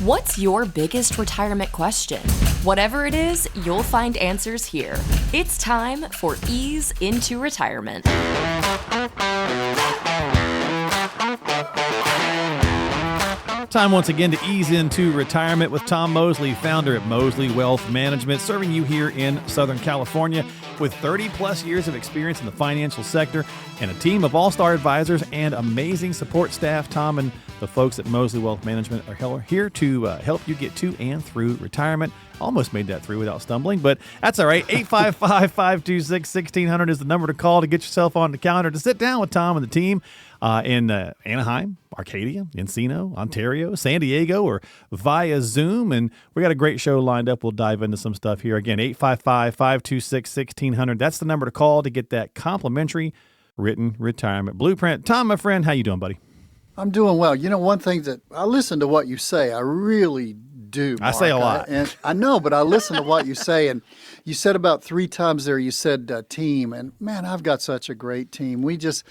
What's your biggest retirement question? Whatever it is, you'll find answers here. It's time for Ease into Retirement. Time once again to ease into retirement with Tom Mosley, founder at Mosley Wealth Management, serving you here in Southern California with 30 plus years of experience in the financial sector and a team of all-star advisors and amazing support staff. Tom and the folks at Mosley Wealth Management are here to help you get to and through retirement. Almost made that through without stumbling, but that's all right. 855-526-1600 is the number to call to get yourself on the calendar to sit down with Tom and the team in Anaheim, Arcadia, Encino, Ontario, San Diego, or via Zoom. And we got a great show lined up. We'll dive into some stuff here. Again, 855-526-1600. That's the number to call to get that complimentary written retirement blueprint. Tom, my friend, how you doing, buddy? I'm doing well. You know, one thing that I listen to what you say. I really do, Mark. I say a lot. And I know, but I listen to what you say. And you said about 3 times there, you said team. And man, I've got such a great team. We just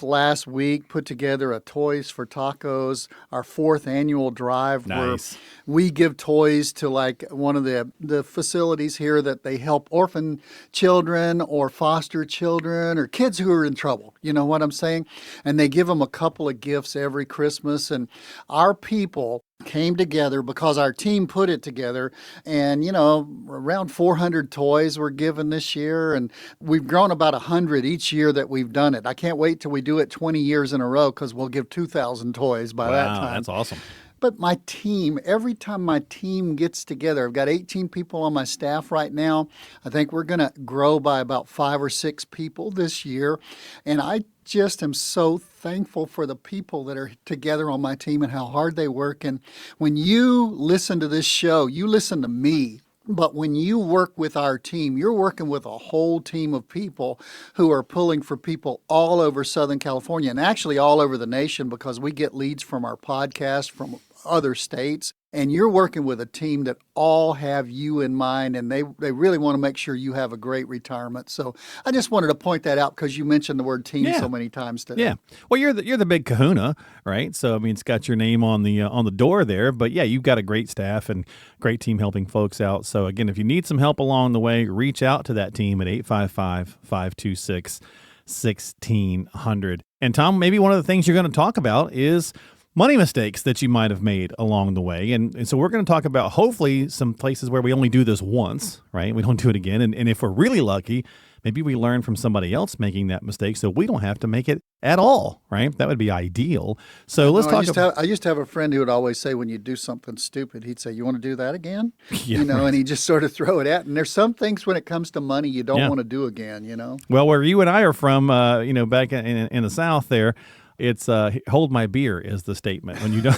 last week put together a Toys for Tacos, our 4th annual drive. Nice. Where we give toys to like one of the facilities here that they help orphan children or foster children or kids who are in trouble. You know what I'm saying? And they give them a couple of gifts every Christmas. And our people came together because our team put it together, and you know, around 400 toys were given this year, and we've grown about 100 each year that we've done it. I can't wait till we do it 20 years in a row because we'll give 2,000 toys by that time. That's awesome. But my team, every time my team gets together, I've got 18 people on my staff right now. I think we're going to grow by about 5 or 6 people this year. And I just am so thankful for the people that are together on my team and how hard they work. And when you listen to this show, you listen to me. But when you work with our team, you're working with a whole team of people who are pulling for people all over Southern California and actually all over the nation, because we get leads from our podcast from other states. And you're working with a team that all have you in mind, and they really want to make sure you have a great retirement. So I just wanted to point that out because you mentioned the word team so many times today. Yeah. Well, you're the big kahuna, right? So I mean, it's got your name on the door there. But yeah, you've got a great staff and great team helping folks out. So again, if you need some help along the way, reach out to that team at 855-526-1600. And Tom, maybe one of the things you're going to talk about is money mistakes that you might have made along the way. And so we're going to talk about hopefully some places where we only do this once, right? We don't do it again. And if we're really lucky, maybe we learn from somebody else making that mistake so we don't have to make it at all, right? That would be ideal. So let's talk about... I used to have a friend who would always say when you do something stupid, he'd say, "You want to do that again?" Yeah, you know, right. And he just sort of throw it at. And there's some things when it comes to money you don't want to do again, you know? Well, where you and I are from, back in the South there, it's hold my beer is the statement when you don't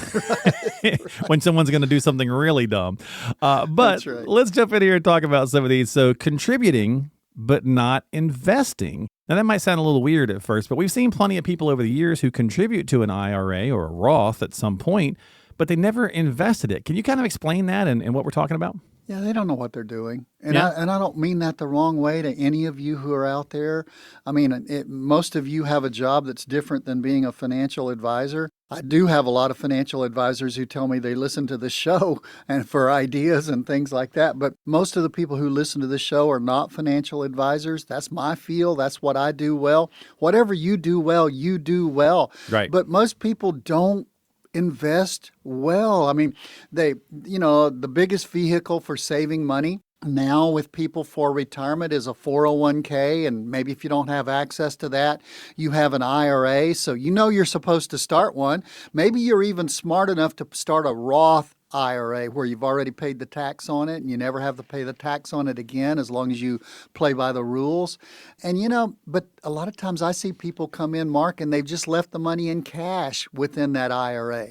when someone's going to do something really dumb. But right. Let's jump in here and talk about some of these. So contributing but not investing. Now that might sound a little weird at first, but we've seen plenty of people over the years who contribute to an IRA or a Roth at some point, but they never invested it. Can you kind of explain that and what we're talking about? Yeah, they don't know what they're doing. And, Yeah. I don't mean that the wrong way to any of you who are out there. I mean, most of you have a job that's different than being a financial advisor. I do have a lot of financial advisors who tell me they listen to the show and for ideas and things like that. But most of the people who listen to the show are not financial advisors. That's my field. That's what I do well. Whatever you do well, you do well. Right. But most people don't invest well. I mean, the biggest vehicle for saving money now with people for retirement is a 401k, and maybe if you don't have access to that, you have an IRA. So you know you're supposed to start one. Maybe you're even smart enough to start a Roth IRA where you've already paid the tax on it and you never have to pay the tax on it again as long as you play by the rules. And but a lot of times I see people come in, Mark, and they've just left the money in cash within that IRA.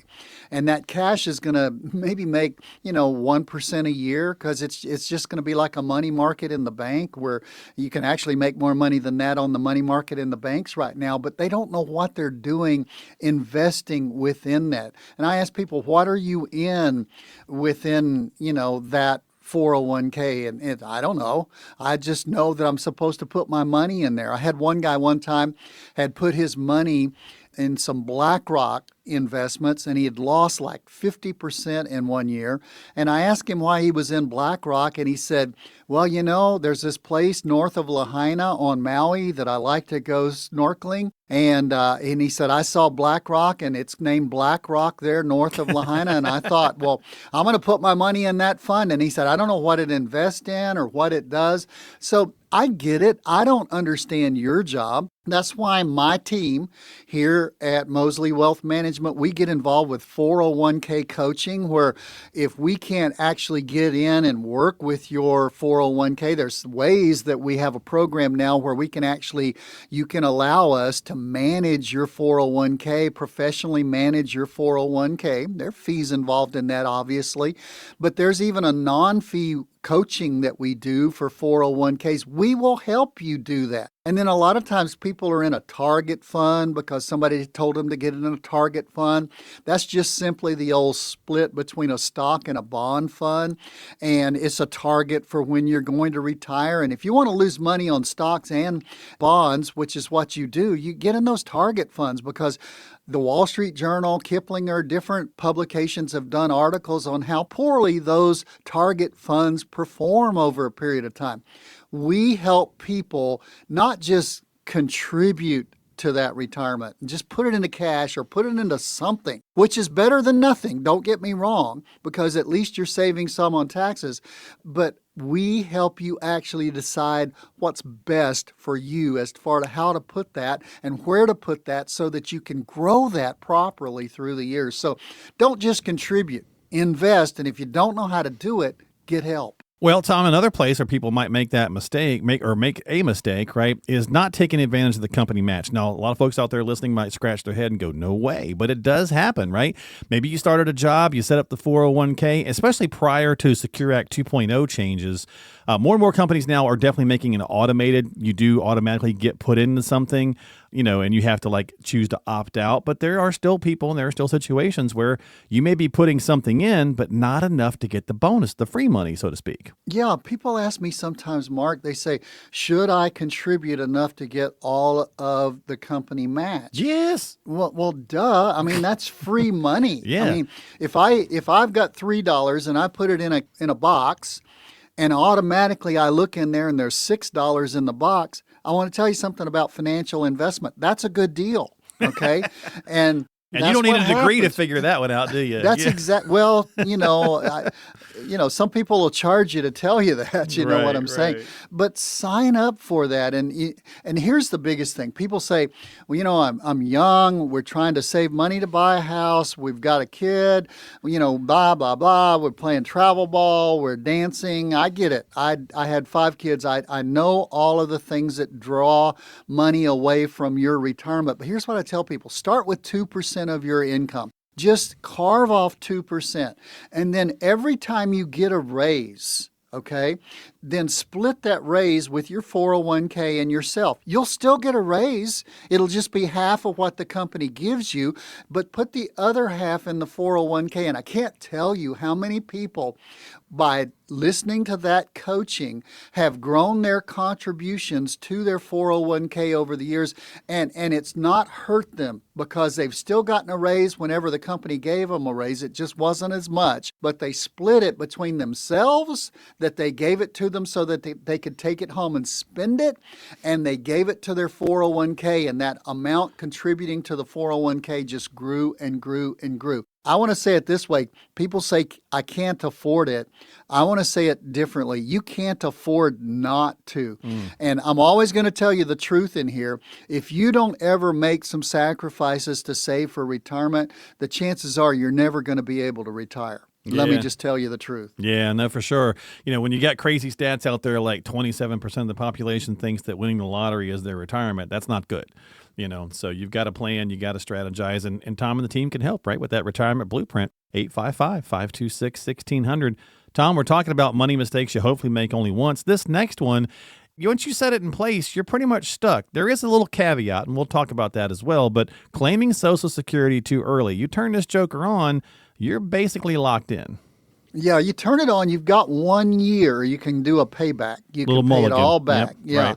And that cash is going to maybe make, 1% a year because it's just going to be like a money market in the bank where you can actually make more money than that on the money market in the banks right now, but they don't know what they're doing investing within that. And I ask people, what are you in within, that 401k? And I don't know. I just know that I'm supposed to put my money in there. I had one guy one time had put his money in some BlackRock investments, and he had lost like 50% in 1 year. And I asked him why he was in BlackRock, and he said, well, you know, there's this place north of Lahaina on Maui that I like to go snorkeling. And he said, I saw BlackRock, and it's named BlackRock there north of Lahaina. And I thought, well, I'm going to put my money in that fund. And he said, I don't know what it invests in or what it does. So I get it. I don't understand your job. That's why my team here at Mosley Wealth Management, we get involved with 401k coaching, where if we can't actually get in and work with your 401k, there's ways that we have a program now where we can actually, you can allow us to manage your 401k, professionally manage your 401k. There are fees involved in that, obviously, but there's even a non-fee coaching that we do for 401ks. We will help you do that. And then a lot of times people are in a target fund because somebody told them to get in a target fund. That's just simply the old split between a stock and a bond fund. And it's a target for when you're going to retire. And if you want to lose money on stocks and bonds, which is what you do, you get in those target funds, because the Wall Street Journal, Kiplinger, different publications have done articles on how poorly those target funds perform over a period of time. We help people not just contribute to that retirement, just put it into cash or put it into something, which is better than nothing. Don't get me wrong, because at least you're saving some on taxes. But we help you actually decide what's best for you as far to how to put that and where to put that so that you can grow that properly through the years. So don't just contribute, invest. And if you don't know how to do it, get help. Well, Tom, another place where people might make that mistake, make a mistake, right, is not taking advantage of the company match. Now, a lot of folks out there listening might scratch their head and go, no way, but it does happen, right? Maybe you started a job, you set up the 401k, especially prior to Secure Act 2.0 changes. More and more companies now are definitely making it automated. You do automatically get put into something, you know, and you have to like choose to opt out. But there are still people and there are still situations where you may be putting something in, but not enough to get the bonus, the free money, so to speak. Yeah, people ask me sometimes, Mark, they say, should I contribute enough to get all of the company match? Yes. Well, duh. I mean, that's free money. Yeah. I mean, if I've got $3 and I put it in a box, and automatically I look in there and there's $6 in the box, I want to tell you something about financial investment. That's a good deal, okay? And you don't need a degree to figure that one out, do you? That's exact. Well, some people will charge you to tell you that. You know what I'm saying? But sign up for that. And here's the biggest thing. People say, well, you know, I'm young. We're trying to save money to buy a house. We've got a kid. You know, blah blah blah. We're playing travel ball. We're dancing. I get it. I had 5 kids. I know all of the things that draw money away from your retirement. But here's what I tell people: start with 2% of your income. Just carve off 2%. And then every time you get a raise, okay, then split that raise with your 401k and yourself. You'll still get a raise. It'll just be half of what the company gives you, but put the other half in the 401k. And I can't tell you how many people, by listening to that coaching, have grown their contributions to their 401k over the years, and it's not hurt them, because they've still gotten a raise whenever the company gave them a raise. It just wasn't as much, but they split it between themselves, that they gave it to them so that they could take it home and spend it, and they gave it to their 401k, and that amount contributing to the 401k just grew and grew and grew. I want to say it this way. People say, I can't afford it. I want to say it differently. You can't afford not to. And I'm always going to tell you the truth in here. If you don't ever make some sacrifices to save for retirement, the chances are you're never going to be able to retire. Let me just tell you the truth. Yeah, no, for sure. You know, when you got crazy stats out there, like 27% of the population thinks that winning the lottery is their retirement, that's not good. You know, so you've got to plan, you got to strategize, and Tom and the team can help, right, with that retirement blueprint. 855-526-1600. Tom, we're talking about money mistakes you hopefully make only once. This next one, once you set it in place, you're pretty much stuck. There is a little caveat, and we'll talk about that as well, but claiming Social Security too early, you turn this joker on, you're basically locked in. Yeah, you turn it on, you've got 1 year, you can do a payback. You can pay it all back. Yep, yeah. right.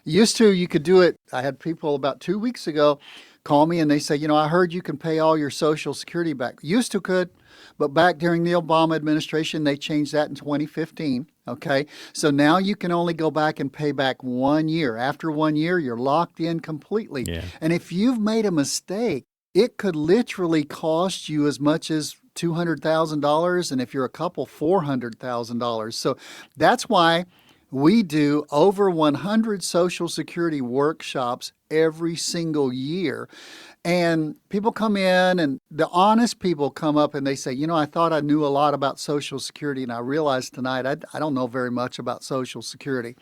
Used to, you could do it. I had people about 2 weeks ago call me and they say, I heard you can pay all your Social Security back. Used to could, but back during the Obama administration, they changed that in 2015. Okay, so now you can only go back and pay back 1 year. After 1 year, you're locked in completely. Yeah. And if you've made a mistake, it could literally cost you as much as $200,000, and if you're a couple, $400,000. So that's why we do over 100 Social Security workshops every single year. And people come in, and the honest people come up and they say, I thought I knew a lot about Social Security, and I realized tonight I don't know very much about Social Security.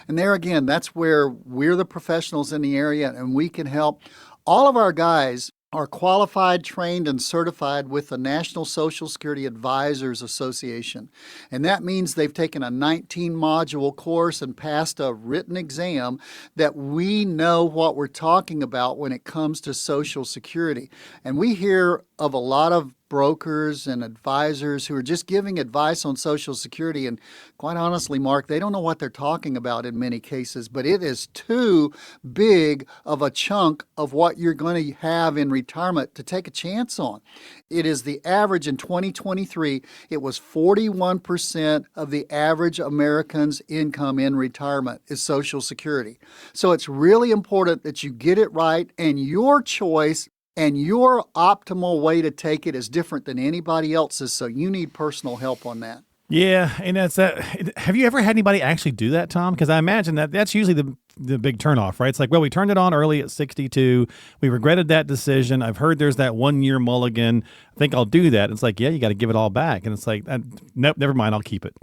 And there again, that's where we're the professionals in the area, and we can help. All of our guys are qualified, trained, and certified with the National Social Security Advisors Association. And that means they've taken a 19-module course and passed a written exam that we know what we're talking about when it comes to Social Security. And we hear of a lot of brokers and advisors who are just giving advice on Social Security. And quite honestly, Mark, they don't know what they're talking about in many cases, but it is too big of a chunk of what you're going to have in retirement to take a chance on. It is the average in 2023, it was 41% of the average American's income in retirement is Social Security. So it's really important that you get it right, and your choice and your optimal way to take it is different than anybody else's, so you need personal help on that. Yeah, and that's that. Have you ever had anybody actually do that, Tom? Because I imagine that's usually the big turnoff, right? It's like, well, we turned it on early at 62. We regretted that decision. I've heard there's that 1 year mulligan. I think I'll do that. It's like, yeah, you got to give it all back. And it's like, nope, never mind. I'll keep it.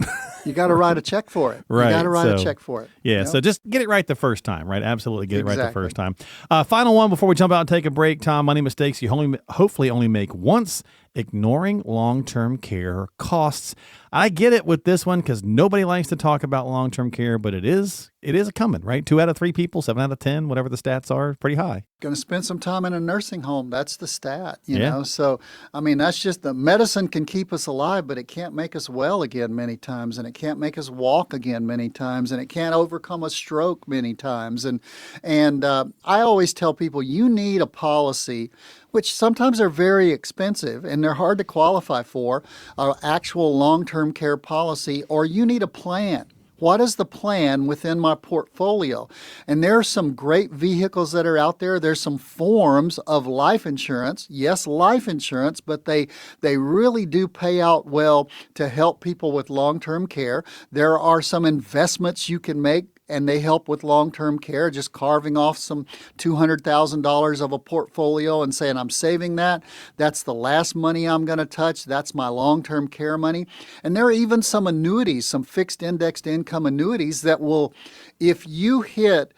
You got to write a check for it. Right. You got to write a check for it. Yeah. So just get it right the first time, right? Absolutely. Get it right the first time. Final one before we jump out and take a break, Tom. Money mistakes you hopefully only make once. Ignoring long-term care costs. I get it with this one because nobody likes to talk about long-term care, but it is a coming, right? 2 out of 3 people, 7 out of 10, whatever the stats are, pretty high. Going to spend some time in a nursing home. That's the stat, you know? So, I mean, that's just the medicine can keep us alive, but it can't make us well again many times, and it can't make us walk again many times, and it can't overcome a stroke many times. And I always tell people you need a policy, which sometimes are very expensive and they're hard to qualify for, an actual long-term care policy, or you need a plan. What is the plan within my portfolio? And there are some great vehicles that are out there. There's some forms of life insurance. Yes, life insurance, but they really do pay out well to help people with long-term care. There are some investments you can make, and they help with long-term care, just carving off some $200,000 of a portfolio and saying, I'm saving that. That's the last money I'm going to touch. That's my long-term care money. And there are even some annuities, some fixed indexed income annuities that will, if you hit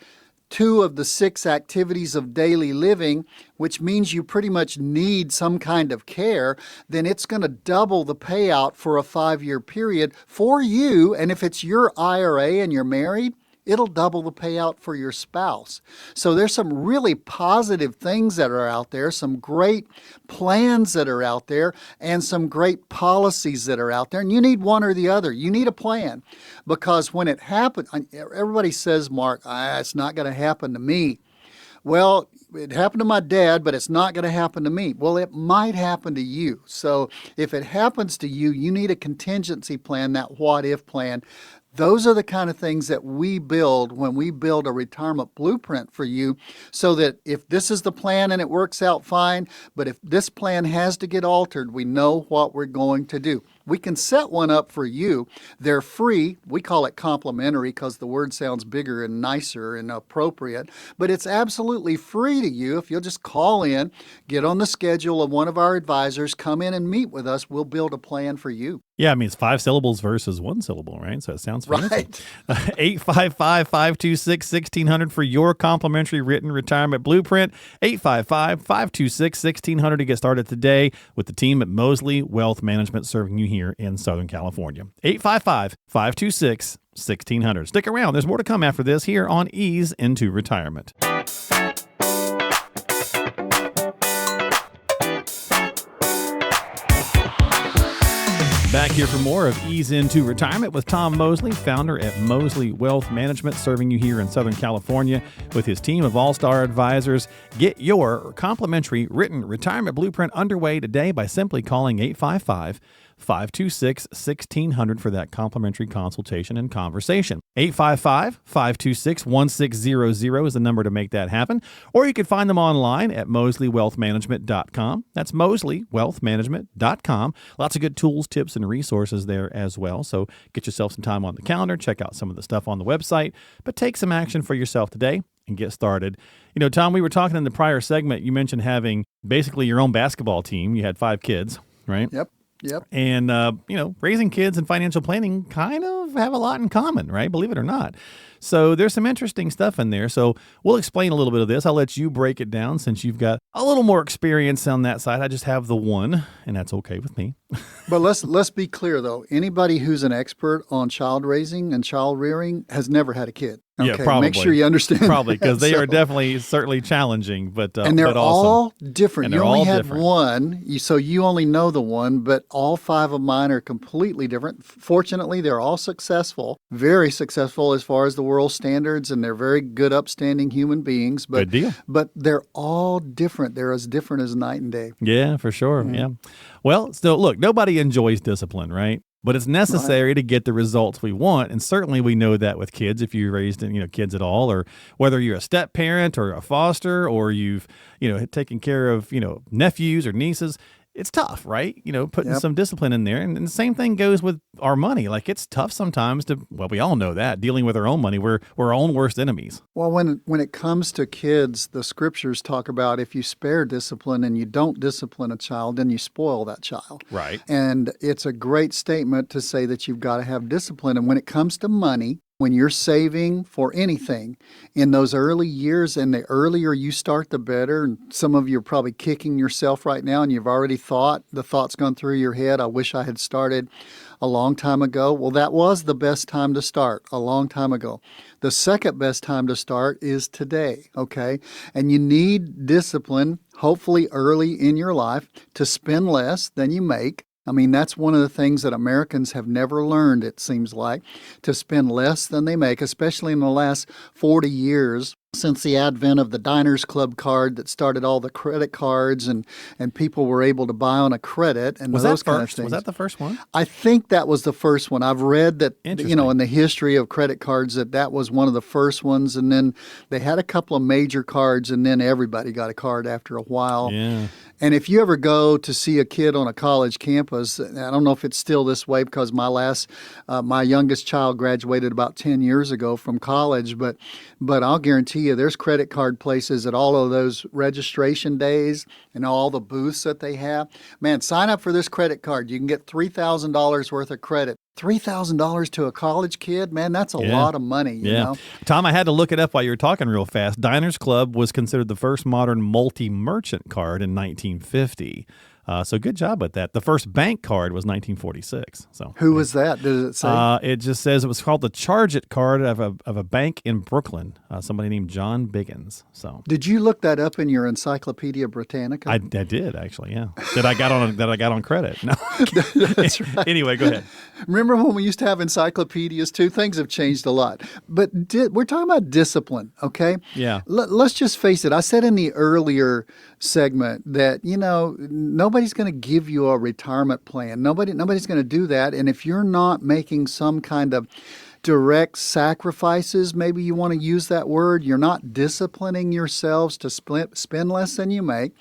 2 of the 6 activities of daily living, which means you pretty much need some kind of care, then it's going to double the payout for a 5-year period for you. And if it's your IRA and you're married, it'll double the payout for your spouse. So there's some really positive things that are out there, some great plans that are out there, and some great policies that are out there. And you need one or the other. You need a plan, because when it happens, everybody says, Mark, it's not going to happen to me. Well, it happened to my dad, but it's not going to happen to me. Well, it might happen to you. So if it happens to you, you need a contingency plan, that what-if plan. Those are the kind of things that we build when we build a retirement blueprint for you, so that if this is the plan and it works out fine, but if this plan has to get altered, we know what we're going to do. We can set one up for you. They're free. We call it complimentary because the word sounds bigger and nicer and appropriate, but it's absolutely free to you. If you'll just call in, get on the schedule of one of our advisors, come in and meet with us, we'll build a plan for you. Yeah, I mean, it's 5 syllables versus 1 syllable, right? So it sounds fancy. Right. 855-526-1600 for your complimentary written retirement blueprint. 855-526-1600 to get started today with the team at Mosley Wealth Management, serving you here in Southern California. 855-526-1600. Stick around. There's more to come after this here on Ease into Retirement. Back here for more of Ease Into Retirement with Tom Mosley, founder at Mosley Wealth Management, serving you here in Southern California with his team of all-star advisors. Get your complimentary written retirement blueprint underway today by simply calling 855-526-1600 for that complimentary consultation and conversation. 855-526-1600 is the number to make that happen. Or you can find them online at mosleywealthmanagement.com. That's mosleywealthmanagement.com. Lots of good tools, tips, and resources there as well. So get yourself some time on the calendar, check out some of the stuff on the website, but take some action for yourself today and get started. You know, Tom, we were talking in the prior segment, you mentioned having basically your own basketball team. You had 5 kids, right? Yep. And, raising kids and financial planning kind of have a lot in common, right? Believe it or not. So there's some interesting stuff in there. So we'll explain a little bit of this. I'll let you break it down since you've got a little more experience on that side. I just have the one, and that's okay with me. But let's be clear, though. Anybody who's an expert on child raising and child rearing has never had a kid. Okay? Yeah, probably. Make sure you understand. Probably, because they are certainly challenging, but and they're but awesome. all different. And You they're only all had different. one, so you only know the one, but all 5 of mine are completely different. Fortunately, they're all successful, very successful as far as the world standards, and they're very good, upstanding human beings. But, Good deal. But they're all different. They're as different as night and day. Yeah, for sure. Mm-hmm. Yeah. Well, still, look, nobody enjoys discipline, right? But it's necessary to get the results we want. And certainly we know that with kids, if you raised, kids at all, or whether you're a step parent or a foster, or you've, taken care of, nephews or nieces. It's tough, right? Putting some discipline in there. And the same thing goes with our money. Like, it's tough sometimes we all know that, dealing with our own money. We're our own worst enemies. Well, when it comes to kids, the scriptures talk about if you spare discipline and you don't discipline a child, then you spoil that child. Right. And it's a great statement to say that you've got to have discipline. And when it comes to money, when you're saving for anything in those early years, and the earlier you start, the better. And some of you are probably kicking yourself right now, and you've already the thought's gone through your head, I wish I had started a long time ago. Well, that was the best time to start a long time ago. The second best time to start is today, okay? And you need discipline, hopefully early in your life, to spend less than you make. I mean, that's one of the things that Americans have never learned, it seems like, to spend less than they make, especially in the last 40 years since the advent of the Diners Club card that started all the credit cards, and people were able to buy on a credit and Was those that kind of first? things. Was that the first one? I think that was the first one. I've read that, in Interesting. the history of credit cards, that was one of the first ones. And then they had a couple of major cards, and then everybody got a card after a while. Yeah. And if you ever go to see a kid on a college campus, I don't know if it's still this way because my youngest child graduated about 10 years ago from college, but I'll guarantee you there's credit card places at all of those registration days and all the booths that they have. Man, sign up for this credit card. You can get $3,000 worth of credit. $3,000 to a college kid, man, that's a lot of money, you know? Tom, I had to look it up while you were talking real fast. Diners Club was considered the first modern multi-merchant card in 1950. So good job with that. The first bank card was 1946. So who was that? Did it say? It just says it was called the Charge It card of a bank in Brooklyn. Somebody named John Biggins. So did you look that up in your Encyclopedia Britannica? I did actually. Yeah, that I got on credit. No, That's right. Anyway, go ahead. Remember when we used to have encyclopedias too? Things have changed a lot. But we're talking about discipline, okay? Yeah. Let's just face it. I said in the earlier segment that, nobody's going to give you a retirement plan. Nobody's going to do that. And if you're not making some kind of direct sacrifices, maybe you want to use that word, you're not disciplining yourselves to spend less than you make,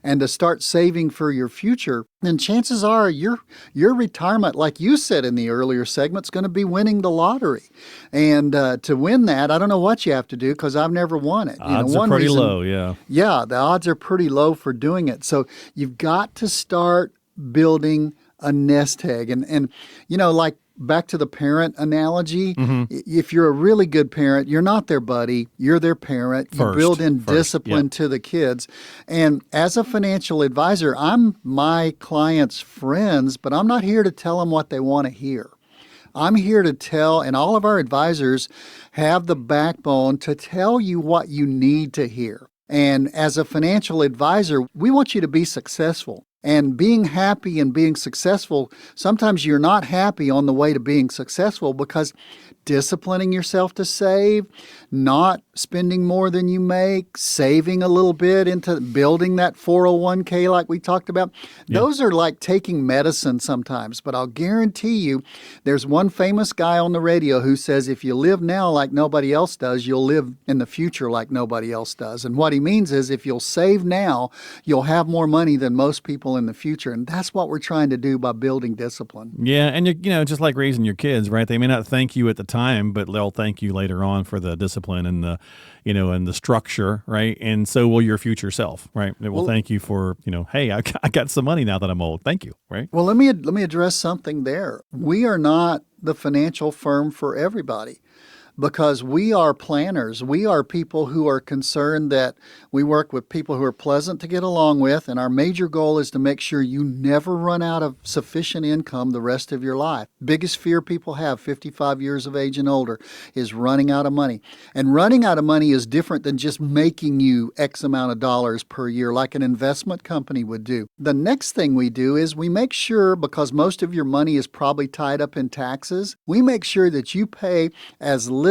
and to start saving for your future, then chances are your retirement, like you said in the earlier segment, is going to be winning the lottery. And to win that, I don't know what you have to do because I've never won it. Odds are pretty low, Yeah, the odds are pretty low for doing it. So you've got to start building a nest egg. And like back to the parent analogy, if you're a really good parent, you're not their buddy, you're their parent. You build in discipline to the kids. And as a financial advisor, I'm my clients' friends, but I'm not here to tell them what they want to hear. I'm here to tell, and all of our advisors have the backbone to tell you what you need to hear. And as a financial advisor, we want you to be successful. And being happy and being successful, sometimes you're not happy on the way to being successful because disciplining yourself to save, not spending more than you make, saving a little bit into building that 401k like we talked about. Yeah. Those are like taking medicine sometimes, but I'll guarantee you there's one famous guy on the radio who says if you live now like nobody else does, you'll live in the future like nobody else does. And what he means is if you'll save now, you'll have more money than most people in the future. And that's what we're trying to do by building discipline. Yeah, and just like raising your kids, right? They may not thank you at the time, but they'll thank you later on for the discipline and the and the structure, right? And so will your future self, right? It will thank you for, hey, I got some money now that I'm old. Thank you, right? Well, let me address something there. We are not the financial firm for everybody, because we are planners. We are people who are concerned that we work with people who are pleasant to get along with, and our major goal is to make sure you never run out of sufficient income the rest of your life. Biggest fear people have, 55 years of age and older, is running out of money. And running out of money is different than just making you X amount of dollars per year like an investment company would do. The next thing we do is we make sure, because most of your money is probably tied up in taxes, we make sure that you pay as little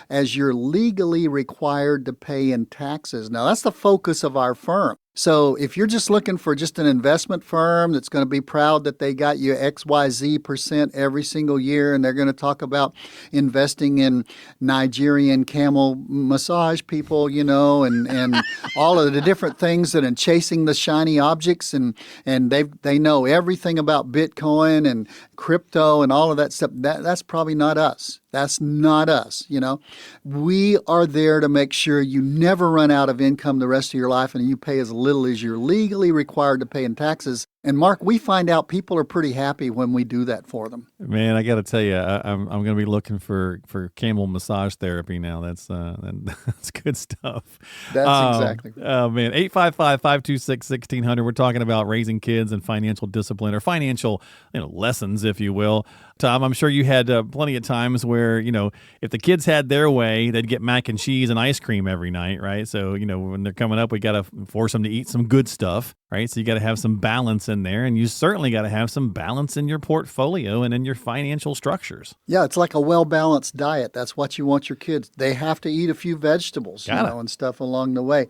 as you're legally required to pay in taxes. Now, that's the focus of our firm. So if you're just looking for just an investment firm that's going to be proud that they got you XYZ% every single year, and they're going to talk about investing in Nigerian camel massage people, and all of the different things and chasing the shiny objects, and they know everything about Bitcoin and crypto and all of that stuff, that's probably not us. That's not us, We are there to make sure you never run out of income the rest of your life and you pay as little as you're legally required to pay in taxes. And Mark, we find out people are pretty happy when we do that for them. Man, I got to tell you, I'm going to be looking for camel massage therapy now. That's good stuff. That's exactly right. Oh man, 855-526-1600. We're talking about raising kids and financial discipline, or financial lessons, if you will. Tom, I'm sure you had plenty of times where, if the kids had their way, they'd get mac and cheese and ice cream every night, right? So, when they're coming up, we got to force them to eat some good stuff, right? So you got to have some balance in there, and you certainly got to have some balance in your portfolio and in your financial structures. Yeah, it's like a well-balanced diet. That's what you want your kids. They have to eat a few vegetables, and stuff along the way.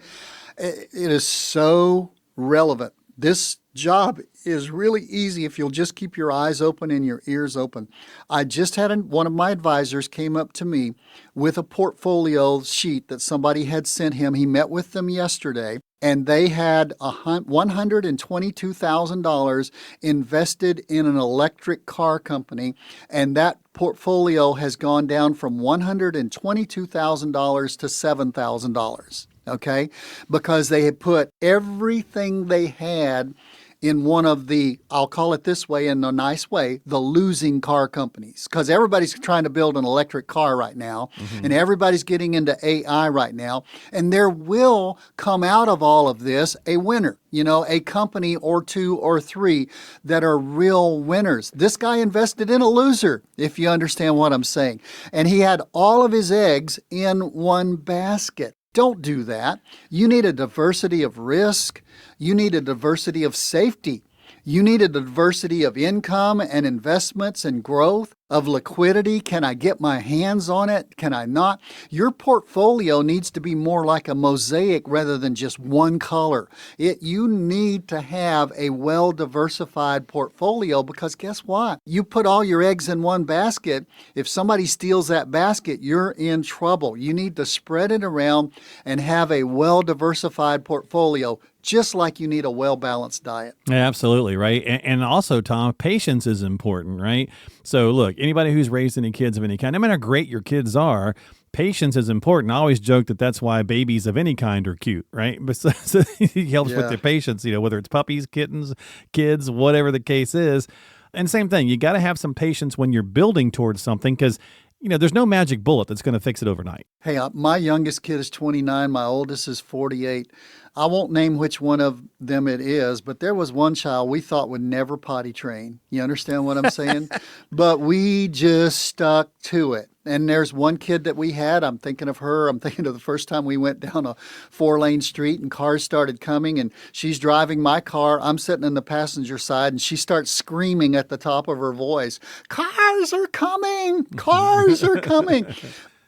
It is so relevant. This job is really easy if you'll just keep your eyes open and your ears open. I just had one of my advisors came up to me with a portfolio sheet that somebody had sent him. He met with them yesterday, and they had $122,000 invested in an electric car company, and that portfolio has gone down from $122,000 to $7,000. Okay, because they had put everything they had in one of the, I'll call it this way in a nice way, the losing car companies. Because everybody's trying to build an electric car right now, and everybody's getting into AI right now. And there will come out of all of this a winner, a company or two or three that are real winners. This guy invested in a loser, if you understand what I'm saying. And he had all of his eggs in one basket. Don't do that. You need a diversity of risk. You need a diversity of safety. You need a diversity of income and investments and growth, of liquidity. Can I get my hands on it? Can I not? Your portfolio needs to be more like a mosaic rather than just one color. You need to have a well-diversified portfolio, because guess what? You put all your eggs in one basket. If somebody steals that basket, you're in trouble. You need to spread it around and have a well-diversified portfolio, just like you need a well-balanced diet. Yeah, absolutely, right? And also, Tom, patience is important, right? So look, anybody who's raised any kids of any kind, no matter how great your kids are, patience is important. I always joke that that's why babies of any kind are cute, right? But so he helps with their patience, whether it's puppies, kittens, kids, whatever the case is. And same thing, you got to have some patience when you're building towards something, because there's no magic bullet that's going to fix it overnight. Hey, my youngest kid is 29. My oldest is 48. I won't name which one of them it is, but there was one child we thought would never potty train. You understand what I'm saying? But we just stuck to it. And there's one kid that we had, I'm thinking of her. I'm thinking of the first time we went down a 4-lane street and cars started coming and she's driving my car. I'm sitting in the passenger side and she starts screaming at the top of her voice, "Cars are coming! Cars are coming!"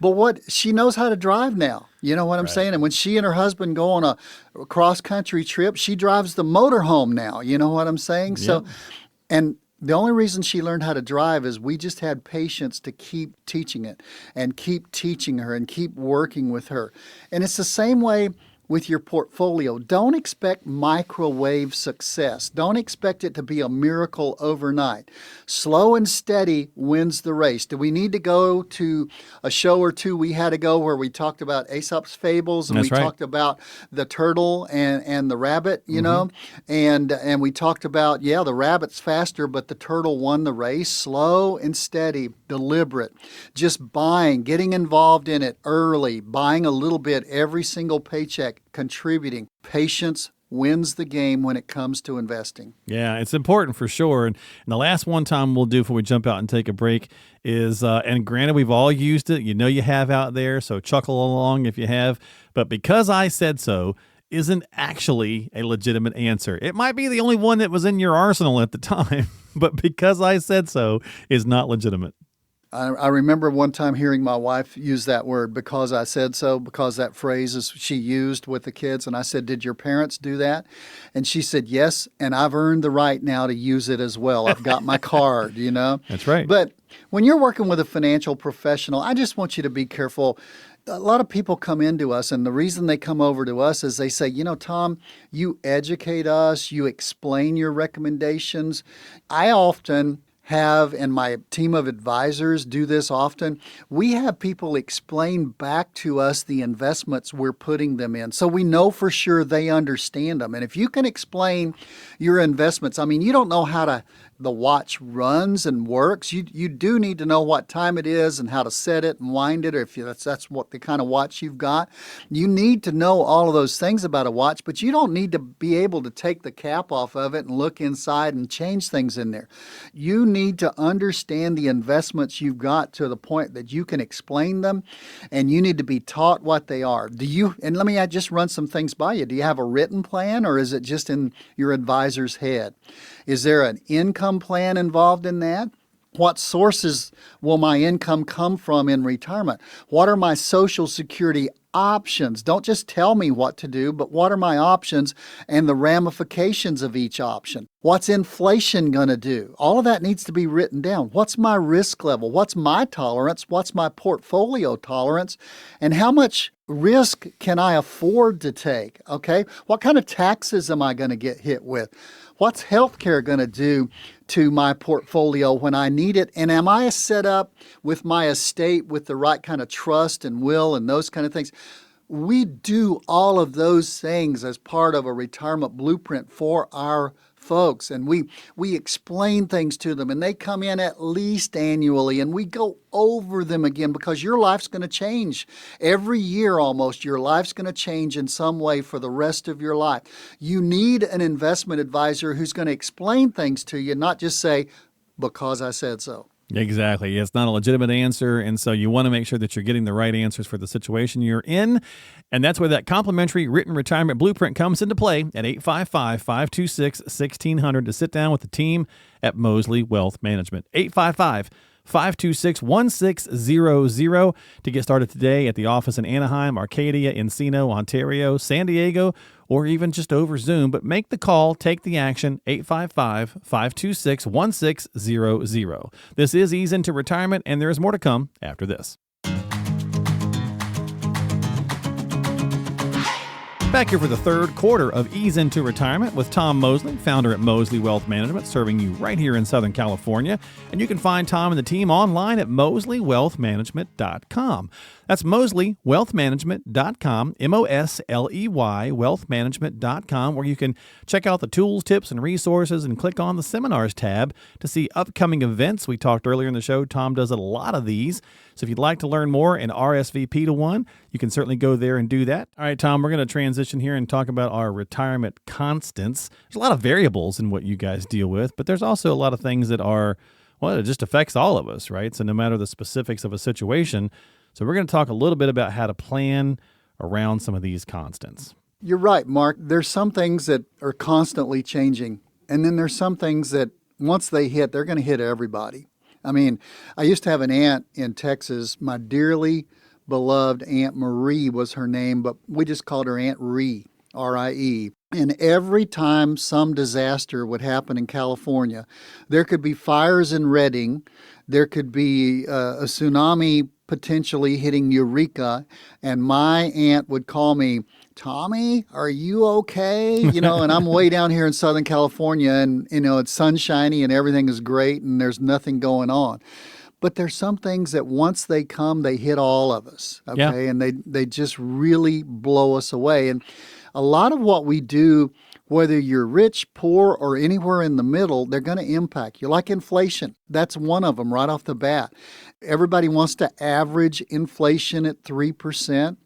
But she knows how to drive now. You know what I'm saying? And when she and her husband go on a cross-country trip, she drives the motorhome now. You know what I'm saying? Yep. So, and the only reason she learned how to drive is we just had patience to keep teaching it and keep teaching her and keep working with her. And it's the same way with your portfolio. Don't expect microwave success. Don't expect it to be a miracle overnight. Slow and steady wins the race. Do we need to go to a show or two we had to go where we talked about Aesop's fables and That's we right. talked about the turtle and the rabbit, you know? And we talked about, the rabbit's faster, but the turtle won the race. Slow and steady, deliberate. Just buying, getting involved in it early, buying a little bit every single paycheck, contributing. Patience wins the game when it comes to investing. Yeah, it's important for sure. And the last one time we'll do before we jump out and take a break is, and granted, we've all used it. You know you have out there, so chuckle along if you have. But because I said so isn't actually a legitimate answer. It might be the only one that was in your arsenal at the time, but because I said so is not legitimate. I remember one time hearing my wife use that word, "because I said so," because that phrase is she used with the kids. And I said, "Did your parents do that?" And she said, "Yes, and I've earned the right now to use it as well. I've got my card, you know." That's right. But when you're working with a financial professional, I just want you to be careful. A lot of people come into us, and the reason they come over to us is they say, "You know, Tom, you educate us, you explain your recommendations." I often have, and my team of advisors do this often, we have people explain back to us the investments we're putting them in, so we know for sure they understand them. And if you can explain your investments, I mean, you don't know how the watch runs and works. You do need to know what time it is and how to set it and wind it, or if that's what the kind of watch you've got. You need to know all of those things about a watch, but you don't need to be able to take the cap off of it and look inside and change things in there. You need to understand the investments you've got to the point that you can explain them, and you need to be taught what they are. And let me just run some things by you. Do you have a written plan, or is it just in your advisor's head? Is there an income plan involved in that? What sources will my income come from in retirement? What are my Social Security options? Don't just tell me what to do, but what are my options and the ramifications of each option? What's inflation going to do? All of that needs to be written down. What's my risk level? What's my tolerance? What's my portfolio tolerance? And how much risk can I afford to take? Okay? What kind of taxes am I going to get hit with? What's healthcare going to do to my portfolio when I need it? And am I set up with my estate with the right kind of trust and will and those kind of things? We do all of those things as part of a retirement blueprint for our folks, and we explain things to them, and they come in at least annually, and we go over them again, because your life's going to change. Every year almost, your life's going to change in some way for the rest of your life. You need an investment advisor who's going to explain things to you, not just say, "because I said so." Exactly. It's not a legitimate answer, and so you want to make sure that you're getting the right answers for the situation you're in, and that's where that complimentary written retirement blueprint comes into play at 855-526-1600 to sit down with the team at Mosley Wealth Management. 855-526-1600 to get started today at the office in Anaheim, Arcadia, Encino, Ontario, San Diego, or even just over Zoom. But make the call, take the action, 855-526-1600. This is Ease Into Retirement, and there is more to come after this. Back here for the third quarter of Ease Into Retirement with Tom Mosley, founder at Mosley Wealth Management, serving you right here in Southern California. And you can find Tom and the team online at mosleywealthmanagement.com. That's mosleywealthmanagement.com, MOSLEY, wealthmanagement.com, where you can check out the tools, tips, and resources and click on the seminars tab to see upcoming events. We talked earlier in the show, Tom does a lot of these. So if you'd like to learn more and RSVP to one, you can certainly go there and do that. All right, Tom, we're going to transition here and talk about our retirement constants. There's a lot of variables in what you guys deal with, but there's also a lot of things that are, Well, it just affects all of us, right? So no matter the specifics of a situation. So we're going to talk a little bit about how to plan around some of these constants. You're right, Mark. There's some things that are constantly changing. And then there's some things that once they hit, they're going to hit everybody. I mean, I used to have an aunt in Texas. My dearly beloved Aunt Marie was her name, but we just called her Aunt Ree, R-I-E. And every time some disaster would happen in California, there could be fires in Redding, there could be a tsunami potentially hitting Eureka, and my aunt would call me, Tommy, are you okay? And I'm way down here in Southern California, and, it's sunshiny and everything is great and there's nothing going on. But there's some things that once they come, they hit all of us, okay? Yeah. And they just really blow us away. And a lot of what we do, whether you're rich, poor, or anywhere in the middle, they're going to impact you. Like inflation. That's one of them right off the bat. Everybody wants to average inflation at 3%.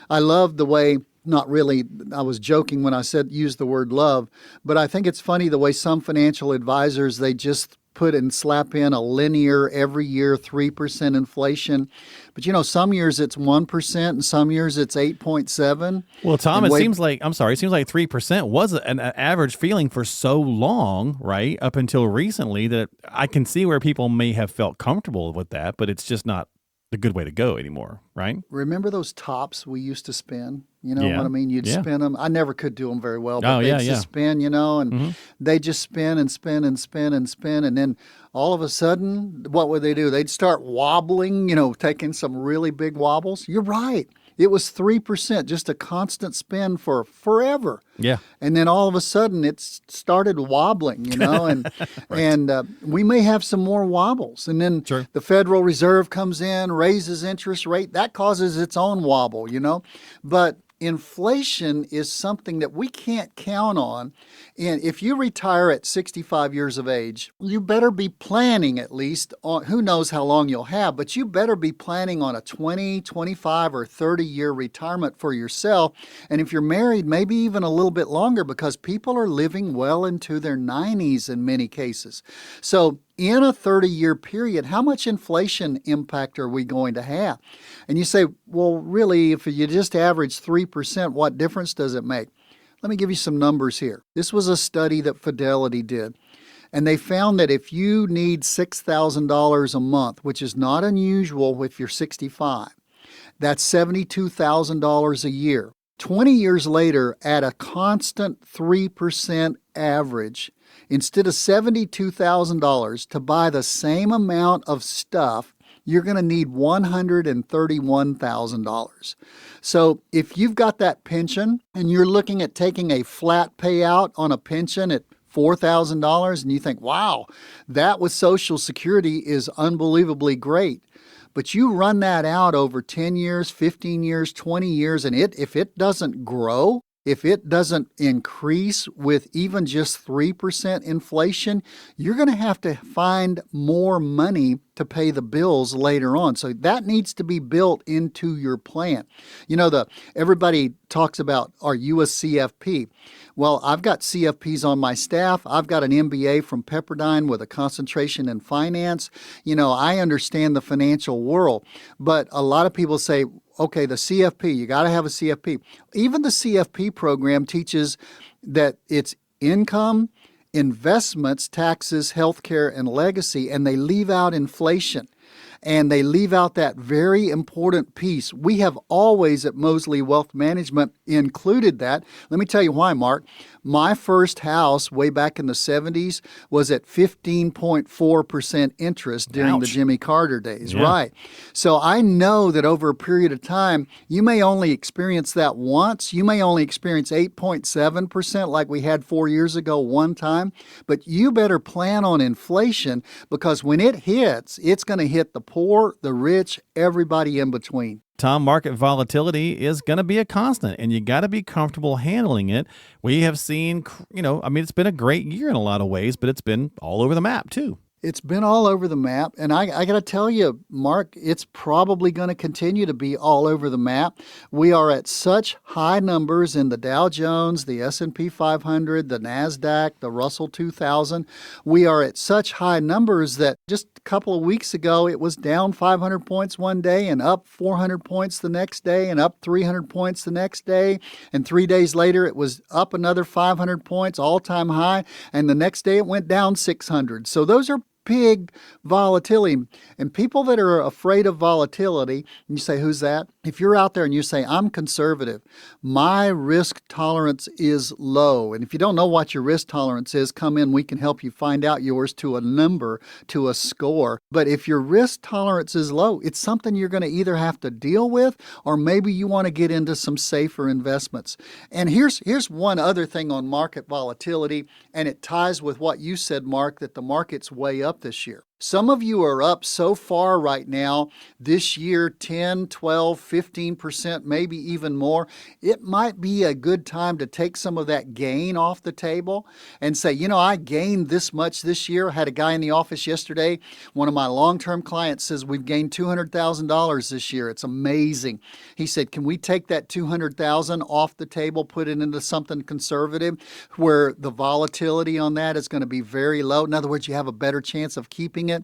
I love the way, not really, I was joking when I use the word love, but I think it's funny the way some financial advisors, they just put and slap in a linear every year 3% inflation. But some years it's 1% and some years it's 8.7. Well, Tom, it seems like 3% was an average feeling for so long, right? Up until recently, that I can see where people may have felt comfortable with that, but it's just not the good way to go anymore, right? Remember those tops we used to spin? You know what I mean? You'd spin them. I never could do them very well, but they'd just spin, and they just spin and spin and spin and spin. And then all of a sudden, what would they do? They'd start wobbling, taking some really big wobbles. You're right. It was 3%, just a constant spin for forever. Yeah. And then all of a sudden it started wobbling, and right. and we may have some more wobbles. And then the Federal Reserve comes in, raises interest rate. That causes its own wobble, But inflation is something that we can't count on. And if you retire at 65 years of age, you better be planning at least on, who knows how long you'll have, but you better be planning on a 20, 25, or 30-year retirement for yourself. And if you're married, maybe even a little bit longer, because people are living well into their 90s in many cases. So in a 30-year period, how much inflation impact are we going to have? And you say, well, really, if you just average 3%, what difference does it make? Let me give you some numbers here. This was a study that Fidelity did, and they found that if you need $6,000 a month, which is not unusual if you're 65, that's $72,000 a year. 20 years later, at a constant 3% average, instead of $72,000 to buy the same amount of stuff, you're going to need $131,000. So if you've got that pension and you're looking at taking a flat payout on a pension at $4,000 and you think, wow, that with Social Security is unbelievably great. But you run that out over 10 years, 15 years, 20 years, and if it doesn't grow, if it doesn't increase with even just 3% inflation, you're going to have to find more money to pay the bills later on. So that needs to be built into your plan. Everybody talks about, are you a CFP? Well, I've got CFPs on my staff. I've got an MBA from Pepperdine with a concentration in finance. I understand the financial world, but a lot of people say, okay, the CFP, you got to have a CFP. Even the CFP program teaches that it's income, investments, taxes, healthcare, and legacy, and they leave out inflation. And they leave out that very important piece. We have always at Mosley Wealth Management included that. Let me tell you why, Mark. My first house way back in the 70s was at 15.4% interest during the Jimmy Carter days, right? So I know that over a period of time, you may only experience that once. You may only experience 8.7% like we had 4 years ago one time. But you better plan on inflation, because when it hits, it's going to hit the poor, the rich, everybody in between. Tom, market volatility is going to be a constant, and you got to be comfortable handling it. We have seen, it's been a great year in a lot of ways, but it's been all over the map too. It's been all over the map. And I got to tell you, Mark, it's probably going to continue to be all over the map. We are at such high numbers in the Dow Jones, the S&P 500, the NASDAQ, the Russell 2000. We are at such high numbers that just a couple of weeks ago, it was down 500 points one day and up 400 points the next day and up 300 points the next day. And 3 days later, it was up another 500 points, all-time high. And the next day, it went down 600. So those are big volatility. And people that are afraid of volatility, and you say, who's that? If you're out there and you say, I'm conservative, my risk tolerance is low. And if you don't know what your risk tolerance is, come in. We can help you find out yours to a number, to a score. But if your risk tolerance is low, it's something you're going to either have to deal with, or maybe you want to get into some safer investments. And here's one other thing on market volatility, and it ties with what you said, Mark, that the market's way up this year. Some of you are up so far right now this year, 10, 12, 15%, maybe even more. It might be a good time to take some of that gain off the table and say, I gained this much this year. I had a guy in the office yesterday. One of my long-term clients says, we've gained $200,000 this year. It's amazing. He said, can we take that $200,000 off the table, put it into something conservative where the volatility on that is going to be very low? In other words, you have a better chance of keeping it.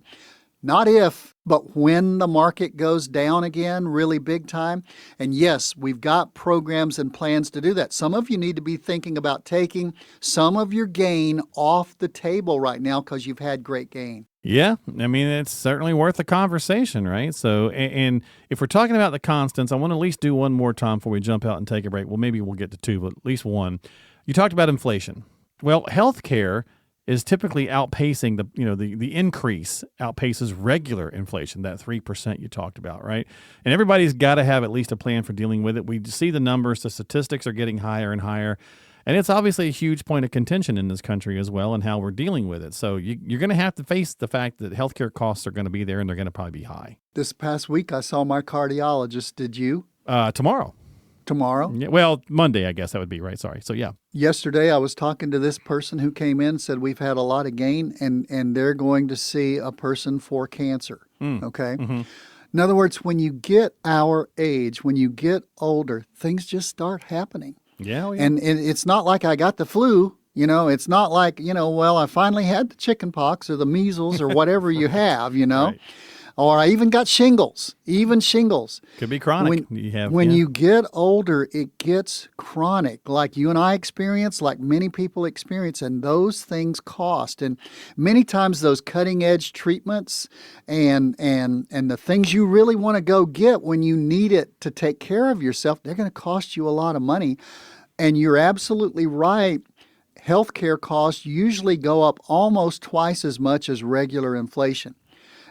Not if, but when the market goes down again, really big time. And yes, we've got programs and plans to do that. Some of you need to be thinking about taking some of your gain off the table right now because you've had great gain. Yeah, I mean, it's certainly worth a conversation, right? So, and if we're talking about the constants, I want to at least do one more time before we jump out and take a break. Well, maybe we'll get to two, but at least one. You talked about inflation. Well, healthcare is typically outpacing the increase outpaces regular inflation, that 3% you talked about, right? And everybody's got to have at least a plan for dealing with it. We see the numbers, the statistics are getting higher and higher. And it's obviously a huge point of contention in this country as well and how we're dealing with it. So you're going to have to face the fact that healthcare costs are going to be there and they're going to probably be high. This past week, I saw my cardiologist. Did you? Tomorrow. Tomorrow? Yeah, well, Monday, I guess that would be, right? Sorry. So, yeah. Yesterday, I was talking to this person who came in and said, we've had a lot of gain, and they're going to see a person for cancer, okay? Mm-hmm. In other words, when you get our age, when you get older, things just start happening. Yeah, oh, yeah. And it's not like I got the flu. It's not like, well, I finally had the chicken pox or the measles or whatever you have, Right. Or I even got shingles, Could be chronic. When you get older, it gets chronic, like you and I experience, like many people experience, and those things cost. And many times those cutting-edge treatments and the things you really want to go get when you need it to take care of yourself, they're going to cost you a lot of money. And you're absolutely right. Healthcare costs usually go up almost twice as much as regular inflation.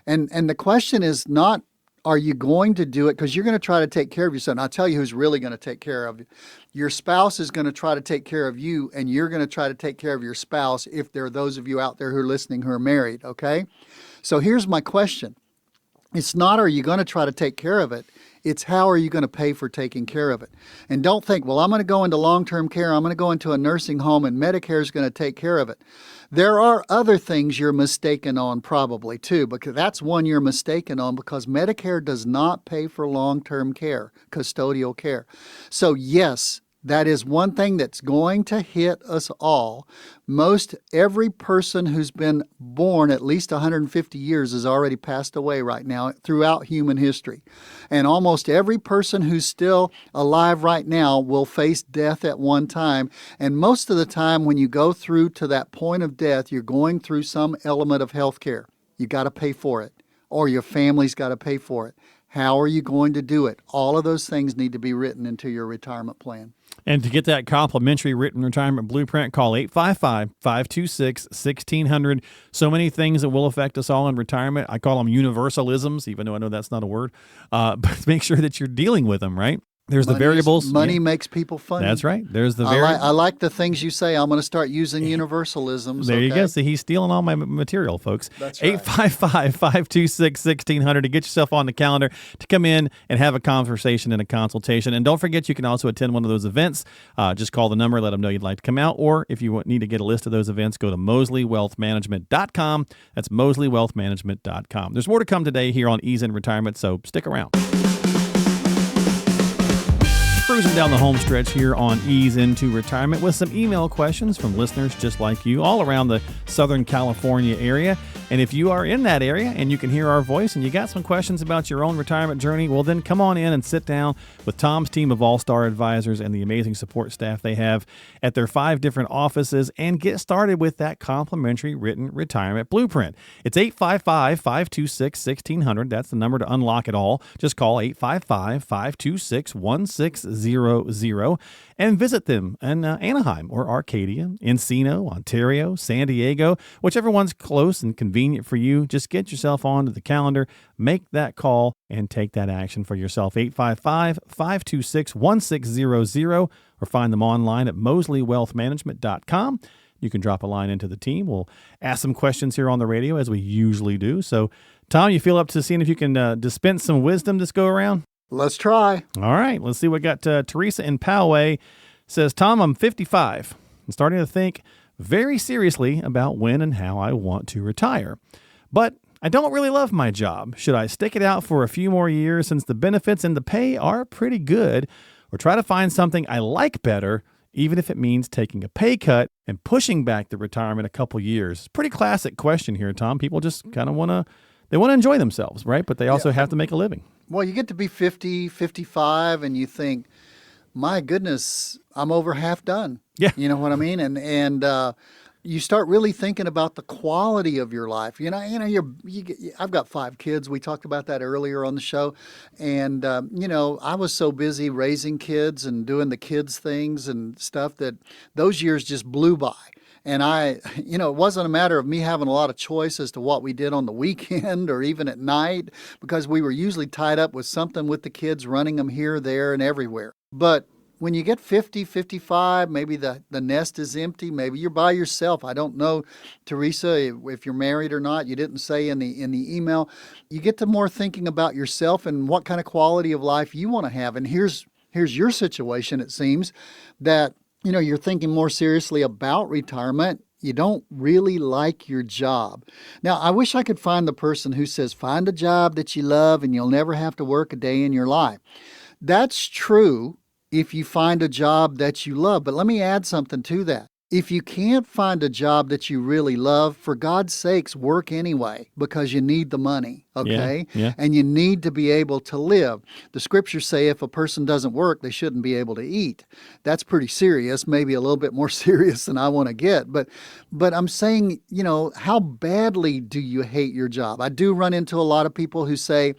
And the question is not, are you going to do it? Because you're going to try to take care of yourself. And I'll tell you who's really going to take care of you. Your spouse is going to try to take care of you, and you're going to try to take care of your spouse if there are those of you out there who are listening who are married, okay? So here's my question. It's not, are you going to try to take care of it? It's how are you going to pay for taking care of it? And don't think, well, I'm going to go into long-term care, I'm going to go into a nursing home, and Medicare is going to take care of it. There are other things you're mistaken on probably too, because that's one you're mistaken on because Medicare does not pay for long-term care, custodial care. So yes, that is one thing that's going to hit us all. Most every person who's been born at least 150 years has already passed away right now throughout human history. And almost every person who's still alive right now will face death at one time. And most of the time when you go through to that point of death, you're going through some element of health care. You got to pay for it, or your family's got to pay for it. How are you going to do it? All of those things need to be written into your retirement plan. And to get that complimentary written retirement blueprint, call 855-526-1600. So many things that will affect us all in retirement. I call them universalisms, even though I know that's not a word. But make sure that you're dealing with them, right? There's the variables. Money makes people funny. That's right. There's the I like the things you say. I'm going to start using universalisms. There you go. See, he's stealing all my material, folks. That's right. 855-526-1600 to get yourself on the calendar to come in and have a conversation and a consultation. And don't forget, you can also attend one of those events. Just call the number, let them know you'd like to come out. Or if you need to get a list of those events, go to 𝗪𝗟𝑊ealthmanagement.com. That's 𝗪𝗟𝑊ealthmanagement.com. There's more to come today here on Ease in Retirement, so stick around. Cruising down the home stretch here on Ease into Retirement with some email questions from listeners just like you all around the Southern California area. And if you are in that area and you can hear our voice and you got some questions about your own retirement journey, well, then come on in and sit down with Tom's team of all-star advisors and the amazing support staff they have at their 5 different offices and get started with that complimentary written retirement blueprint. It's 855-526-1600. That's the number to unlock it all. Just call 855-526-1600 and visit them in Anaheim or Arcadia, Encino, Ontario, San Diego, whichever one's close and convenient for you. Just get yourself onto the calendar, make that call, and take that action for yourself. 855-526-1600 or find them online at mosleywealthmanagement.com. You can drop a line into the team. We'll ask some questions here on the radio as we usually do. So, Tom, you feel up to seeing if you can dispense some wisdom this go around? Let's try. All right. Let's see what got Teresa in Poway. Says, Tom, I'm 55 and starting to think very seriously about when and how I want to retire. But I don't really love my job. Should I stick it out for a few more years since the benefits and the pay are pretty good, or try to find something I like better, even if it means taking a pay cut and pushing back the retirement a couple years? Pretty classic question here, Tom. People just kind of want to enjoy themselves, right? But they also have to make a living. Well, you get to be 50, 55, and you think, my goodness, I'm over half done. Yeah. You know what I mean? And you start really thinking about the quality of your life. I've got 5 kids. We talked about that earlier on the show. And, I was so busy raising kids and doing the kids things and stuff that those years just blew by. And it wasn't a matter of me having a lot of choice as to what we did on the weekend or even at night, because we were usually tied up with something with the kids, running them here, there, and everywhere. But when you get 50, 55, maybe the nest is empty. Maybe you're by yourself. I don't know, Teresa, if you're married or not. You didn't say in the email. You get to more thinking about yourself and what kind of quality of life you want to have. And here's your situation, it seems, that you're thinking more seriously about retirement. You don't really like your job. Now, I wish I could find the person who says, find a job that you love and you'll never have to work a day in your life. That's true if you find a job that you love. But let me add something to that. If you can't find a job that you really love, for God's sakes, work anyway, because you need the money, okay? Yeah. And you need to be able to live. The scriptures say if a person doesn't work, they shouldn't be able to eat. That's pretty serious, maybe a little bit more serious than I want to get. But I'm saying, how badly do you hate your job? I do run into a lot of people who say,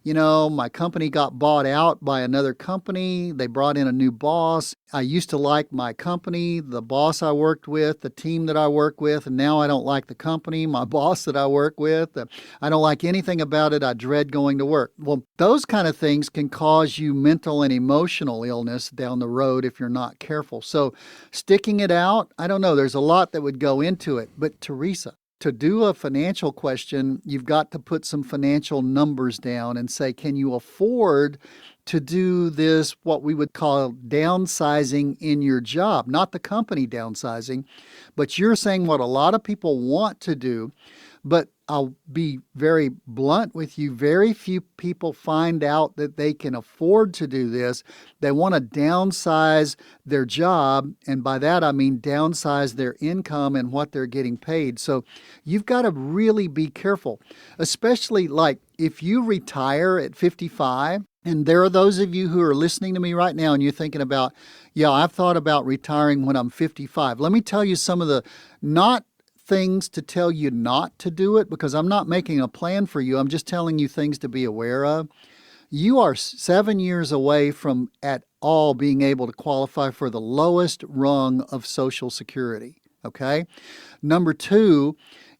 my company got bought out by another company. They brought in a new boss. I used to like my company, the boss I worked with, the team that I work with, and now I don't like the company, my boss that I work with. I don't like anything about it. I dread going to work. Well, those kind of things can cause you mental and emotional illness down the road if you're not careful. So sticking it out, I don't know. There's a lot that would go into it. But Teresa, to do a financial question, you've got to put some financial numbers down and say, can you afford to do this, what we would call downsizing in your job? Not the company downsizing, but you're saying what a lot of people want to do. But I'll be very blunt with you. Very few people find out that they can afford to do this. They want to downsize their job. And by that, I mean downsize their income and what they're getting paid. So you've got to really be careful, especially like if you retire at 55. And there are those of you who are listening to me right now and you're thinking about, I've thought about retiring when I'm 55. Let me tell you some of the not things to tell you not to do it, because I'm not making a plan for you. I'm just telling you things to be aware of. You are 7 years away from at all being able to qualify for the lowest rung of Social Security, okay? Number 2,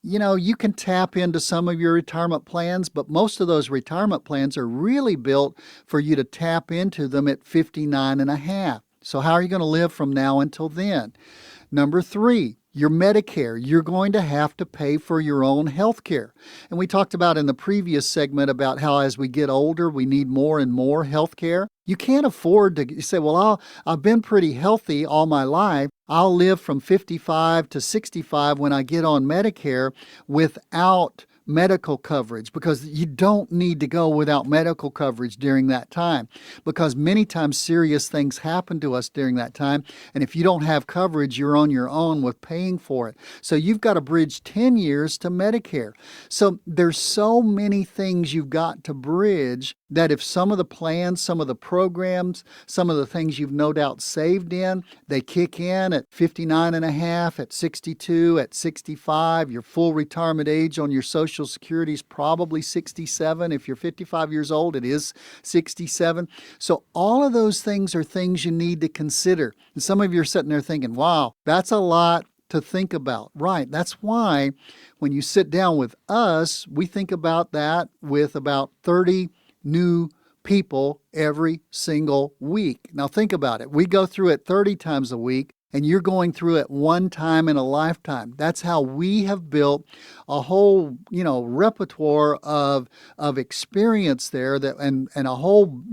you can tap into some of your retirement plans, but most of those retirement plans are really built for you to tap into them at 59 and a half. So how are you going to live from now until then? Number 3, your Medicare. You're going to have to pay for your own health care. And we talked about in the previous segment about how as we get older, we need more and more health care. You can't afford to say, well, I've been pretty healthy all my life. I'll live from 55 to 65 when I get on Medicare without medical coverage, because you don't need to go without medical coverage during that time, because many times serious things happen to us during that time, and if you don't have coverage, you're on your own with paying for it. So you've got to bridge 10 years to Medicare. So there's so many things you've got to bridge that if some of the plans, some of the programs, some of the things you've no doubt saved in, they kick in at 59 and a half, at 62, at 65, your full retirement age on your Social Security is probably 67. If you're 55 years old, it is 67. So all of those things are things you need to consider. And some of you are sitting there thinking, wow, that's a lot to think about. Right. That's why when you sit down with us, we think about that with about 30 new people every single week. Now think about it. We go through it 30 times a week, and you're going through it one time in a lifetime. That's how we have built a whole, repertoire of experience there, that and a whole,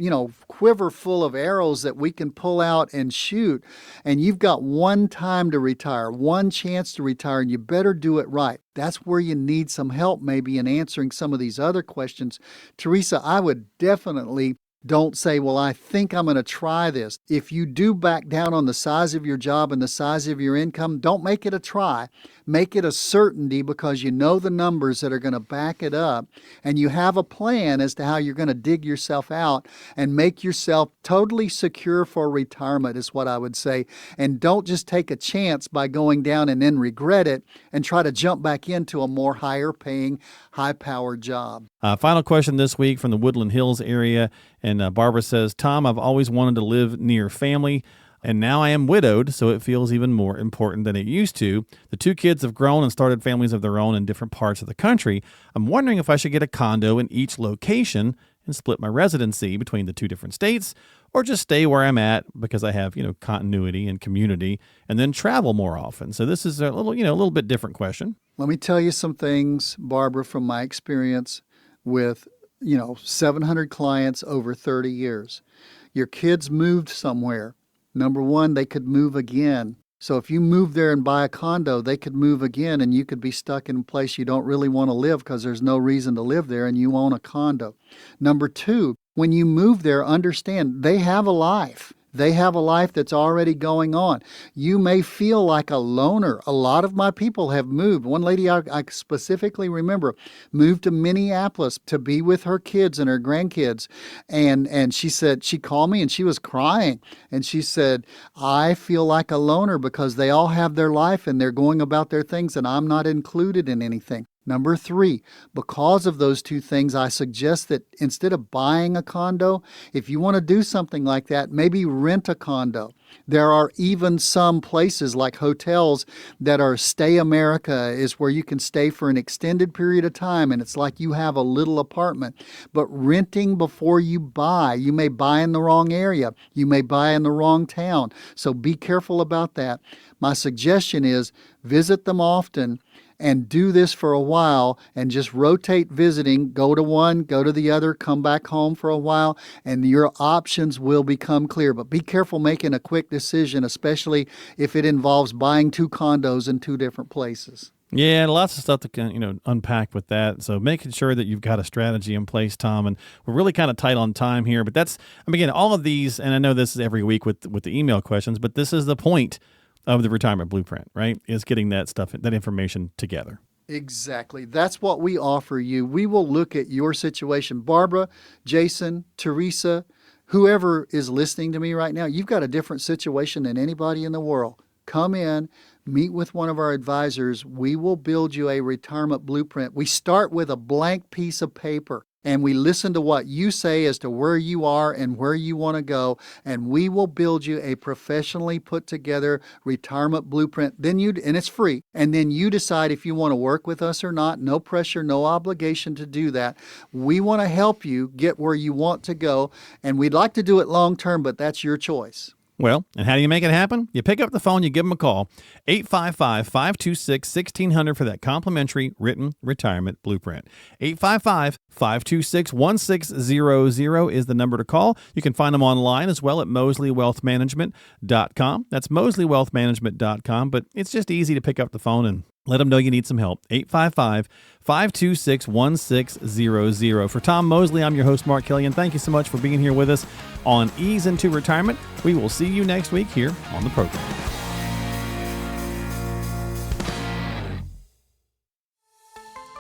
quiver full of arrows that we can pull out and shoot. And you've got one time to retire, one chance to retire, and you better do it right. That's where you need some help maybe in answering some of these other questions. Teresa, I would definitely don't say, well, I think I'm going to try this. If you do back down on the size of your job and the size of your income, don't make it a try. Make it a certainty, because you know the numbers that are going to back it up, and you have a plan as to how you're going to dig yourself out and make yourself totally secure for retirement, is what I would say. And don't just take a chance by going down and then regret it and try to jump back into a more higher paying, high-powered job. Final question this week from the Woodland Hills area. And Barbara says, Tom, I've always wanted to live near family, and now I am widowed, so it feels even more important than it used to. The 2 kids have grown and started families of their own in different parts of the country. I'm wondering if I should get a condo in each location and split my residency between the 2 different states, or just stay where I'm at because I have, continuity and community, and then travel more often. So this is a little bit different question. Let me tell you some things, Barbara, from my experience with 700 clients over 30 years. Your kids moved somewhere. Number one, they could move again. So if you move there and buy a condo, they could move again, and you could be stuck in a place you don't really want to live because there's no reason to live there, and you own a condo. Number two, when you move there, understand they have a life. They have a life that's already going on. You may feel like a loner. A lot of my people have moved. One lady I specifically remember moved to Minneapolis to be with her kids and her grandkids. And she said, she called me and she was crying. And she said, I feel like a loner because they all have their life and they're going about their things and I'm not included in anything. Number three, because of those 2 things, I suggest that instead of buying a condo, if you want to do something like that, maybe rent a condo. There are even some places like hotels that are Stay America, is where you can stay for an extended period of time, and it's like you have a little apartment. But renting before you buy, you may buy in the wrong area. You may buy in the wrong town. So be careful about that. My suggestion is visit them often, and do this for a while and just rotate visiting. Go to one, go to the other, come back home for a while, and your options will become clear. But be careful making a quick decision, especially if it involves buying 2 condos in 2 different places. Yeah, lots of stuff to unpack with that. So making sure that you've got a strategy in place, Tom. And we're really kind of tight on time here. But again, all of these, and I know this is every week with the email questions, but this is the point of the retirement blueprint, right? Is getting that information together. Exactly. That's what we offer you. We will look at your situation. Barbara, Jason, Teresa, whoever is listening to me right now, you've got a different situation than anybody in the world. Come in, meet with one of our advisors. We will build you a retirement blueprint. We start with a blank piece of paper. and we listen to what you say as to where you are and where you want to go, and we will build you a professionally put together retirement blueprint. And it's free. And then you decide if you want to work with us or not. No pressure, no obligation to do that. We want to help you get where you want to go, and we'd like to do it long term, but that's your choice. Well, and how do you make it happen? You pick up the phone, you give them a call, 855-526-1600 for that complimentary written retirement blueprint. 855-526-1600 is the number to call. You can find them online as well at 𝗪𝗟𝑖wealthmanagement.com. That's 𝗪𝗟𝑖wealthmanagement.com, but it's just easy to pick up the phone and let them know you need some help. 855-526-1600. For Tom Mosley, I'm your host, Mark Kelly, and thank you so much for being here with us on Ease Into Retirement. We will see you next week here on the program.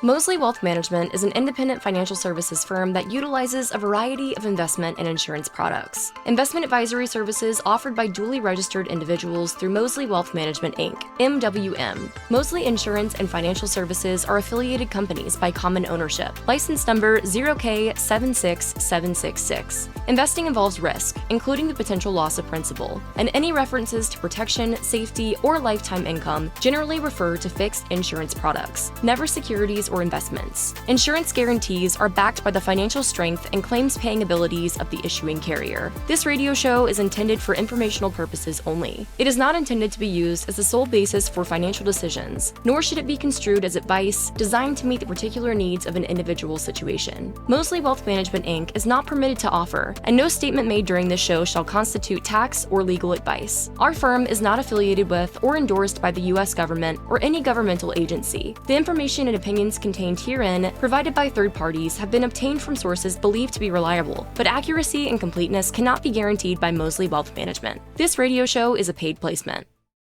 Mosley Wealth Management is an independent financial services firm that utilizes a variety of investment and insurance products. Investment advisory services offered by duly registered individuals through Mosley Wealth Management, Inc., MWM. Mosley Insurance and Financial Services are affiliated companies by common ownership. License number 0K76766. Investing involves risk, including the potential loss of principal, and any references to protection, safety, or lifetime income generally refer to fixed insurance products, never securities or investments. Insurance guarantees are backed by the financial strength and claims-paying abilities of the issuing carrier. This radio show is intended for informational purposes only. It is not intended to be used as the sole basis for financial decisions, nor should it be construed as advice designed to meet the particular needs of an individual situation. Mosley Wealth Management, Inc. is not permitted to offer, and no statement made during this show shall constitute tax or legal advice. Our firm is not affiliated with or endorsed by the U.S. government or any governmental agency. The information and opinions contained herein, provided by third parties, have been obtained from sources believed to be reliable, but accuracy and completeness cannot be guaranteed by Mosley Wealth Management. This radio show is a paid placement.